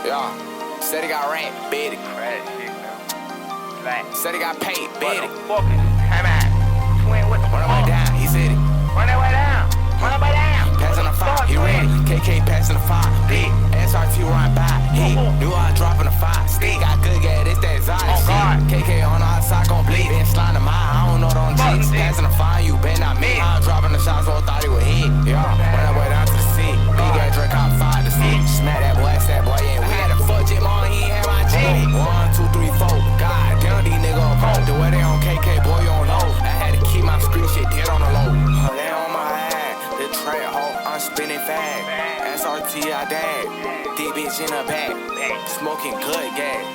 Yeah. Said he got rent, bid it. Said he got paid, bid it. Come on. Twin, what the Run away down, he said it. Run that way down. Run that way down. Passing the fire, he ready. KK passing the fire, big. SRT run by, he knew I was dropping the fire. Still got good gas, it's that exotic shit. KK on the outside gon' bleed. Been sliding a mile, I don't know them cheats. Passing the fire, you bet not me. I'm dropping the shots, so I thought he would hit. Yeah, run that way down to the seat. Big ass drink out 5 to 6. Smack that boy, ass that boy ain't with. Had a fuck Jim on, he ain't had my G. 1, 2, 3, 4. God damn, these niggas broke. The way they on KK, boy, you don't know. I had to keep my street shit dead on the low. They on my ass, the trap hoe, I'm spinning fast. SRT, I dad. Deep bitch in the back, smoking good gas.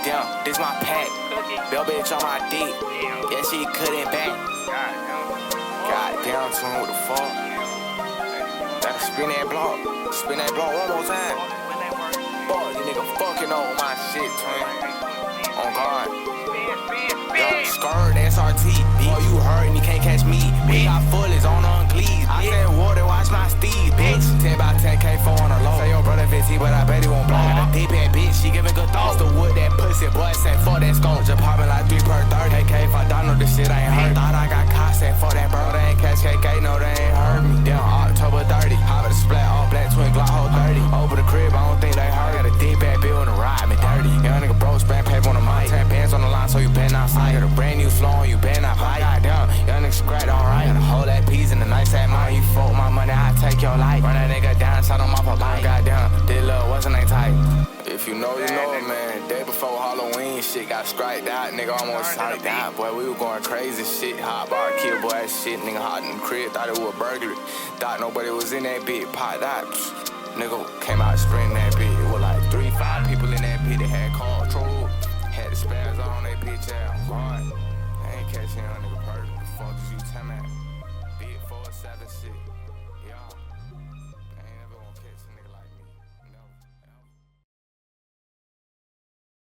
Damn, this my pack. Bell bitch on my dick. Yeah, she couldn't back. God damn, twin, what the fuck? Gotta spin that block. Spin that block one more time. Fuck, these niggas fucking over my shit, twin. On guard. Yo, skirt, SRT. Boy, you hurt and you can't catch me. We got fullers on unglees. I said water, watch my steed, bitch. 10 by 10K, 4 on the low. Say your brother 50, but I bet he won't blow. Got a deep head bitch, she giving good thoughts. The wood, that pussy, boy, say for that skunk. Just popping like 3 per 30. KK, if I don't know this shit, I ain't hurt. Thought I got caught, say for that bro, they ain't catch KK, no, they ain't hurt me. Damn, October 30. Hop at the splat, all black, twin Glock, hold 30. Over the crib, I don't think they hurt. Got a deep bad bill and a ride me dirty. Young nigga bro, span paper on the mic. 10 bands on the line, so you better not fight. Got a brand new flow on, you better not fight. Goddamn, young nigga scratch alright. Got a whole that piece in the nice at mine. You fuck my money, I take your life. Run that nigga down, shot on my papa. Goddamn, this little wasn't ain't tight. If you know, you know it, man. Day before Halloween, shit got scratched out. Nigga almost psyched out. Boy, we were going crazy shit. Hot bar, kill boy, that shit. Nigga hot in the crib, thought it was a burglary. Thought nobody was in that bit. Pot out. Nigga came out sprinting that bit. It was like 3, 5 people in that bit that had car control. Had the spares on that bitch out. Boy, I ain't catching on nigga perfect. The fuck is you telling me? Big 4-7 shit. Yeah.